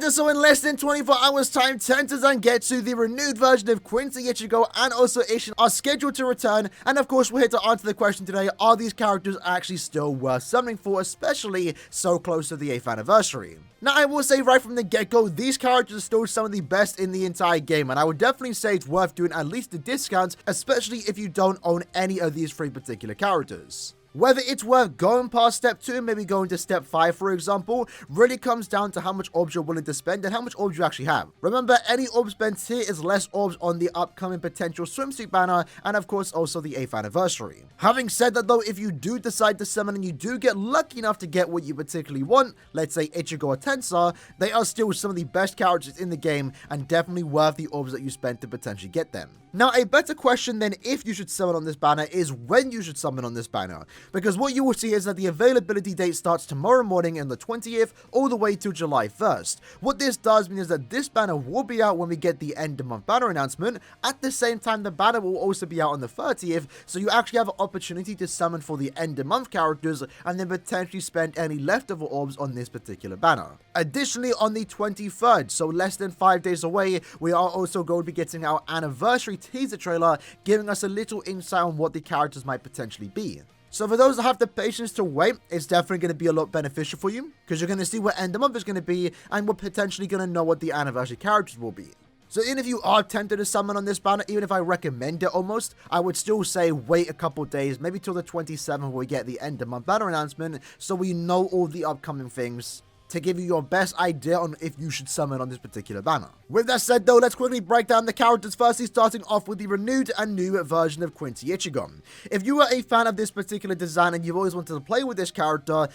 And so in less than 24 hours time, Tenta Zangetsu, the renewed version of Quincy Ichigo and also Ishin are scheduled to return, and of course we're here to answer the question today, are these characters actually still worth summoning for, especially so close to the 8th anniversary? Now I will say right from the get-go, these characters are still some of the best in the entire game, and I would definitely say it's worth doing at least a discount, especially if you don't own any of these 3 particular characters. Whether it's worth going past step 2, maybe going to step 5 for example, really comes down to how much orbs you're willing to spend and how much orbs you actually have. Remember, any orb spent here is less orbs on the upcoming potential swimsuit banner, and of course also the 8th anniversary. Having said that though, if you do decide to summon and you do get lucky enough to get what you particularly want, let's say Ichigo or Tensa, they are still some of the best characters in the game and definitely worth the orbs that you spent to potentially get them. Now, a better question than if you should summon on this banner is when you should summon on this banner, because what you will see is that the availability date starts tomorrow morning on the 20th all the way to July 1st. What this does mean is that this banner will be out when we get the end of month banner announcement. At the same time, the banner will also be out on the 30th, so you actually have an opportunity to summon for the end of month characters and then potentially spend any leftover orbs on this particular banner. Additionally, on the 23rd, so less than 5 days away, we are also going to be getting our anniversary teaser trailer, giving us a little insight on what the characters might potentially be. So for those that have the patience to wait, it's definitely going to be a lot beneficial for you, because you're going to see what end of month is going to be, and we're potentially going to know what the anniversary characters will be. So even if you are tempted to summon on this banner, even if I recommend it almost, I would still say wait a couple days, maybe till the 27th when we get the end of month banner announcement, so we know all the upcoming things, to give you your best idea on if you should summon on this particular banner. With that said though, let's quickly break down the characters, firstly starting off with the renewed and new version of Quincy Ichigo. If you are a fan of this particular design and you've always wanted to play with this character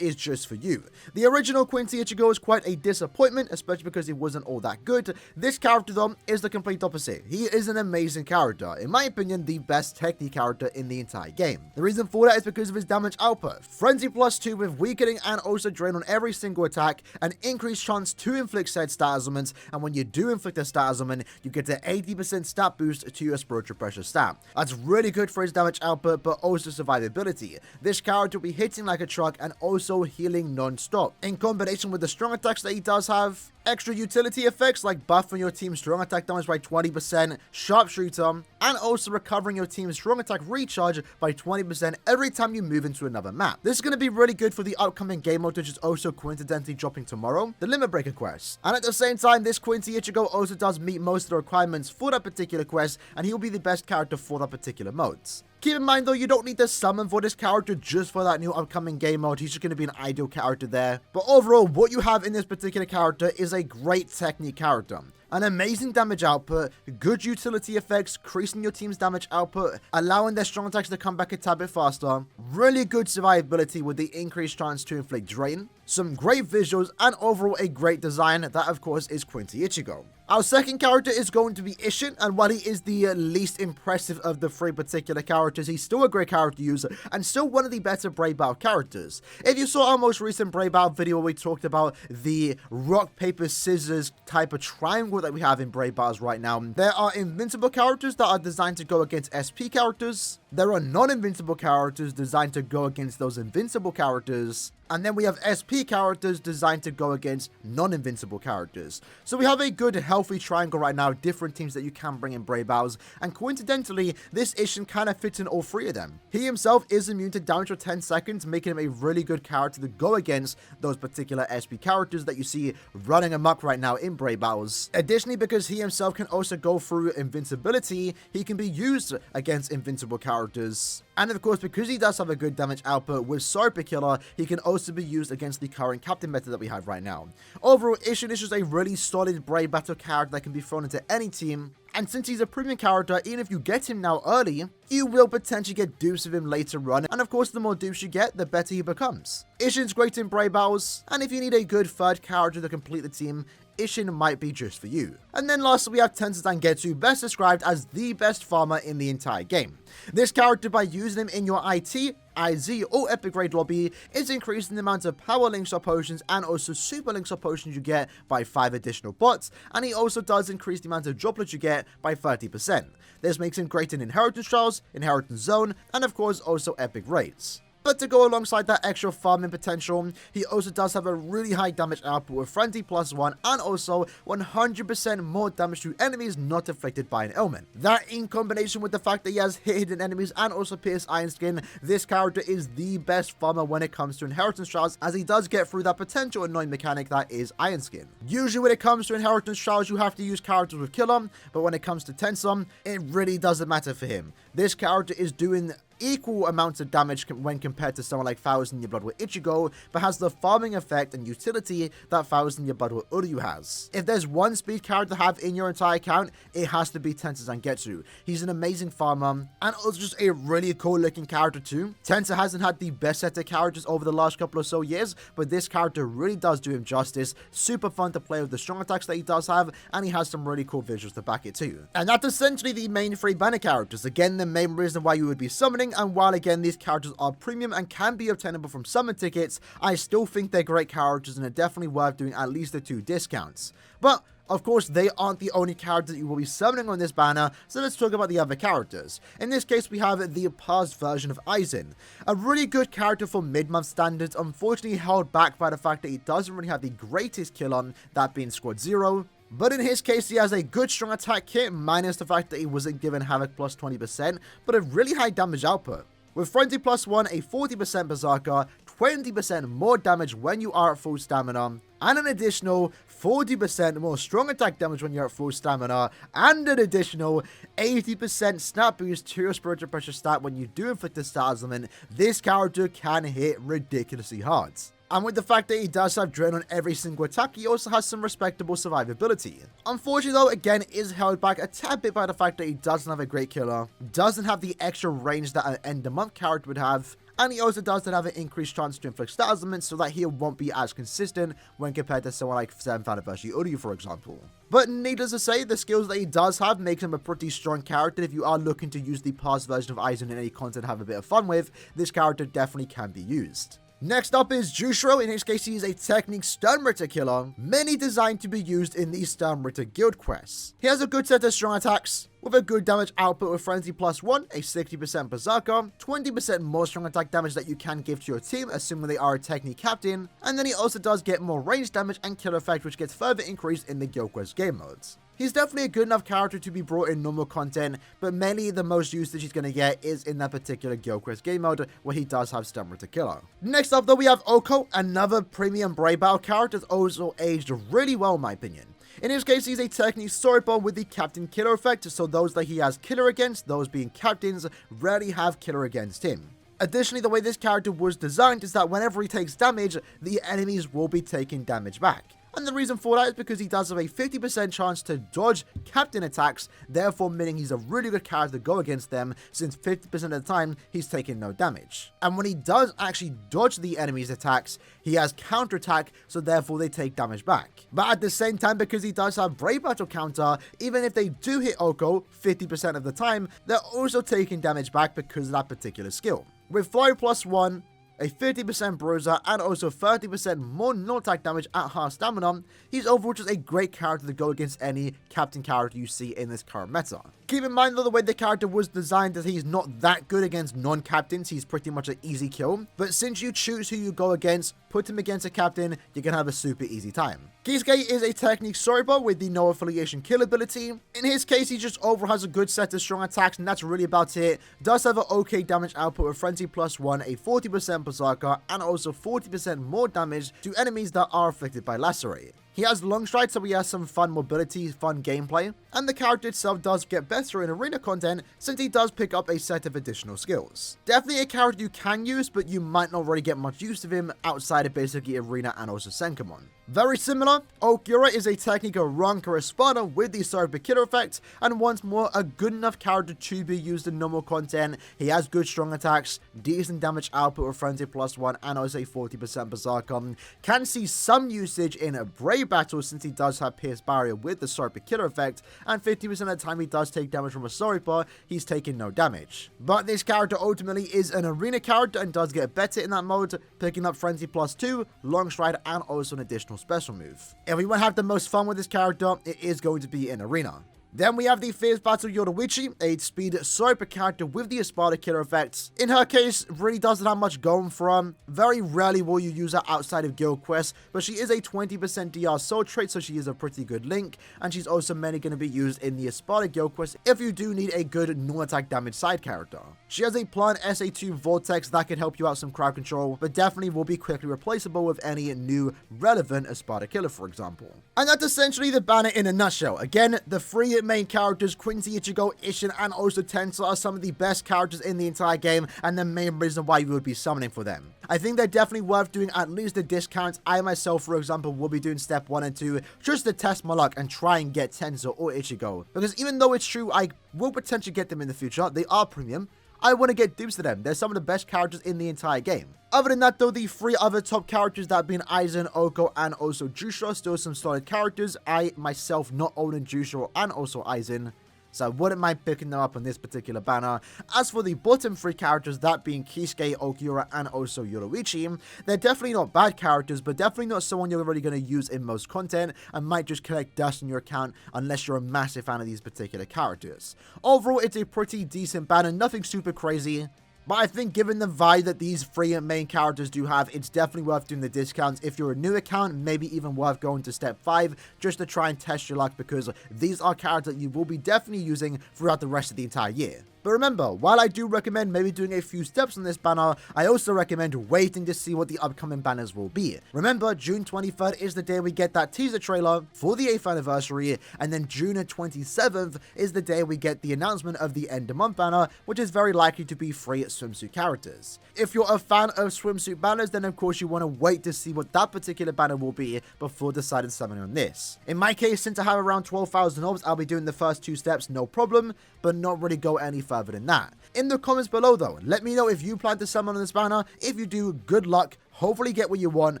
is just for you. The original Quincy Ichigo is quite a disappointment, especially because it wasn't all that good. This character though is the complete opposite. He is an amazing character, in my opinion the best technique character in the entire game. The reason for that is because of his damage output. Frenzy +2 with weakening and also drain on every single attack, an increased chance to inflict said stat ailments, and when you do inflict a stat ailment, you get an 80% stat boost to your spiritual pressure stat. That's really good for his damage output, but also survivability. This character will be hitting like a truck and also healing non-stop. In combination with the strong attacks that he does have, extra utility effects like buffing your team's strong attack damage by 20%, sharpshooter, and also recovering your team's strong attack recharge by 20% every time you move into another map. This is going to be really good for the upcoming game mode, which is also coincidentally dropping tomorrow, the Limit Breaker quest. And at the same time, this Quincy Ichigo also does meet most of the requirements for that particular quest, and he'll be the best character for that particular mode. Keep in mind though, you don't need to summon for this character just for that new upcoming game mode. He's just going to be an ideal character there. But overall, what you have in this particular character is a great technique character. An amazing damage output, good utility effects, increasing your team's damage output, allowing their strong attacks to come back a tad bit faster, really good survivability with the increased chance to inflict drain, some great visuals, and overall a great design. That of course is Quincy Ichigo. Our second character is going to be Ishin, and while he is the least impressive of the 3 particular characters, he's still a great character user and still one of the better Brave Battle characters. If you saw our most recent Brave Battle video where we talked about the rock, paper, scissors type of triangle that we have in Brave Battles right now, there are invincible characters that are designed to go against SP characters, there are non-invincible characters designed to go against those invincible characters, and then we have SP characters designed to go against non-invincible characters. So we have a good, healthy triangle right now, different teams that you can bring in Brave Battles, and coincidentally, this Ishin kind of fits in all 3 of them. He himself is immune to damage for 10 seconds, making him a really good character to go against those particular SP characters that you see running amok right now in Brave Battles. Additionally, because he himself can also go through invincibility, he can be used against invincible characters. And of course, because he does have a good damage output with Super Killer, he can also be used against the current captain meta that we have right now. Overall, Ishin is just a really solid Brave Battle character that can be thrown into any team. And since he's a premium character, even if you get him now early, you will potentially get dupes of him later on. And of course, the more dupes you get, the better he becomes. Ishin's great in Brave Battles, and if you need a good third character to complete the team, Ishin might be just for you. And then lastly, we have Tenta Zangetsu, best described as the best farmer in the entire game. This character, by using him in your IT, IZ, or Epic Raid lobby, is increasing the amount of Power Links or potions and also Super Links or potions you get by 5 additional bots, and he also does increase the amount of droplets you get by 30%. This makes him great in Inheritance Trials, Inheritance Zone, and of course also Epic Raids. But to go alongside that extra farming potential, he also does have a really high damage output with Frenzy +1 and also 100% more damage to enemies not afflicted by an ailment. That in combination with the fact that he has hit hidden enemies and also pierce iron skin, this character is the best farmer when it comes to inheritance trials, as he does get through that potential annoying mechanic that is iron skin. Usually when it comes to inheritance trials, you have to use characters with killer, but when it comes to Tengu, it really doesn't matter for him. This character is doing equal amounts of damage when compared to someone like 1000 Year Blood with Ichigo, but has the farming effect and utility that 1000 Year Blood with Uryu has. If there's one speed character to have in your entire account, it has to be Tensa Zangetsu. He's an amazing farmer, and also just a really cool looking character too. Tensa hasn't had the best set of characters over the last couple or so years, but this character really does do him justice. Super fun to play with the strong attacks that he does have, and he has some really cool visuals to back it too. And that's essentially the main 3 banner characters. Again, the main reason why you would be summoning, and while again these characters are premium and can be obtainable from summon tickets, I still think they're great characters and are definitely worth doing at least the 2 discounts. But of course, they aren't the only characters that you will be summoning on this banner, so let's talk about the other characters. In this case, we have the paused version of Ishin. A really good character for mid-month standards, unfortunately held back by the fact that he doesn't really have the greatest kill on, that being Squad 0. But in his case, he has a good strong attack kit, minus the fact that he wasn't given Havoc plus 20%, but a really high damage output. With Frenzy +1, a 40% Berserker, 20% more damage when you are at full stamina, and an additional 40% more strong attack damage when you're at full stamina, and an additional 80% snap boost to your spiritual pressure stat when you do inflict a stat element, this character can hit ridiculously hard. And with the fact that he does have Drain on every single attack, he also has some respectable survivability. Unfortunately though, again, is held back a tad bit by the fact that he doesn't have a great killer, doesn't have the extra range that an end of month character would have, and he also does have an increased chance to inflict stat elements, so that he won't be as consistent when compared to someone like 7th anniversary Uryu, for example. But needless to say, the skills that he does have makes him a pretty strong character. If you are looking to use the past version of Aizen in any content to have a bit of fun with, this character definitely can be used. Next up is Jushiro. In his case, he is a Technique Sternritter killer, mainly designed to be used in the Sternritter guild quests. He has a good set of strong attacks, with a good damage output with Frenzy +1, a 60% Berserker, 20% more strong attack damage that you can give to your team, assuming they are a Technique captain, and then he also does get more range damage and kill effect, which gets further increased in the guild quest game modes. He's definitely a good enough character to be brought in normal content, but mainly the most usage he's going to get is in that particular guild quest game mode, where he does have Sternritter killer. Next up though, we have Oko, another premium Brave Battle character that's also aged really well in my opinion. In his case, he's a Technique Storyboard with the Captain Killer effect, so those that he has killer against, those being captains, rarely have killer against him. Additionally, the way this character was designed is that whenever he takes damage, the enemies will be taking damage back. And the reason for that is because he does have a 50% chance to dodge captain attacks, therefore meaning he's a really good character to go against them, since 50% of the time he's taking no damage. And when he does actually dodge the enemy's attacks, he has counterattack, so therefore they take damage back. But at the same time, because he does have Brave Battle counter, even if they do hit Oko 50% of the time, they're also taking damage back because of that particular skill. With Fly +1, a 50% bruiser, and also 30% more non-attack damage at half stamina, he's overall just a great character to go against any captain character you see in this current meta. Keep in mind though, the way the character was designed, that he's not that good against non-captains, he's pretty much an easy kill, but since you choose who you go against, put him against a captain, you can have a super easy time. Kage is a Technique Storyboard with the no affiliation kill ability. In his case, he just overall has a good set of strong attacks, and that's really about it. Does have an okay damage output with Frenzy +1, a 40% Berserker, and also 40% more damage to enemies that are afflicted by Lacerate. He has long stride, so he has some fun mobility, fun gameplay, and the character itself does get better in arena content since he does pick up a set of additional skills. Definitely a character you can use, but you might not really get much use of him outside of basically arena and also Senkamon. Very similar, Okura is a Technique Ranker Espada with the Cyber Killer effect, and once more a good enough character to be used in normal content. He has good strong attacks, decent damage output with Frenzy +1, and also a 40% Berserker. Can see some usage in a Brave Battle since he does have Pierce Barrier with the Cyber Killer effect, and 50% of the time he does take damage from a Soripa, he's taking no damage. But this character ultimately is an arena character and does get better in that mode, picking up Frenzy +2, Long Stride, and also an additional special move. If we want to have the most fun with this character, it is going to be in arena. Then we have the Fierce Battle Yoruichi, a speed sniper character with the Espada killer effects. In her case, really doesn't have much going for her. Very rarely will you use her outside of guild quests, but she is a 20% DR soul trait, so she is a pretty good link, and she's also mainly going to be used in the Espada guild quest if you do need a good non-attack damage side character. She has a plant SA2 Vortex that can help you out some crowd control, but definitely will be quickly replaceable with any new relevant Espada killer, for example. And that's essentially the banner in a nutshell. Again, the three main characters, Quincy Ichigo, Ishin, and also Tengu, are some of the best characters in the entire game, and the main reason why you would be summoning for them. I think they're definitely worth doing at least the discounts. I myself, for example, will be doing step 1 and 2 just to test my luck and try and get Tengu or Ichigo. Because even though it's true I will potentially get them in the future, they are premium, I want to get dupes to them. They're some of the best characters in the entire game. Other than that though, the 3 other top characters that have been Ishin, Oko, and also Jusho are still some solid characters. I myself not owning Jusho and also Ishin, so I wouldn't mind picking them up on this particular banner. As for the bottom 3 characters, that being Kage, Okura, and also Yoruichi, they're definitely not bad characters, but definitely not someone you're really going to use in most content, and might just collect dust on your account unless you're a massive fan of these particular characters. Overall, it's a pretty decent banner, nothing super crazy. But I think given the vibe that these 3 main characters do have, it's definitely worth doing the discounts. If you're a new account, maybe even worth going to step 5 just to try and test your luck, because these are characters that you will be definitely using throughout the rest of the entire year. But remember, while I do recommend maybe doing a few steps on this banner, I also recommend waiting to see what the upcoming banners will be. Remember, June 23rd is the day we get that teaser trailer for the 8th anniversary, and then June 27th is the day we get the announcement of the end of month banner, which is very likely to be 3 swimsuit characters. If you're a fan of swimsuit banners, then of course you want to wait to see what that particular banner will be before deciding summoning on this. In my case, since I have around 12,000 orbs, I'll be doing the first 2 steps, no problem, but not really go any further than that. In the comments below though, let me know if you plan to summon on this banner. If you do, good luck, hopefully get what you want,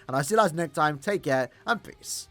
and I'll see you guys next time. Take care and peace.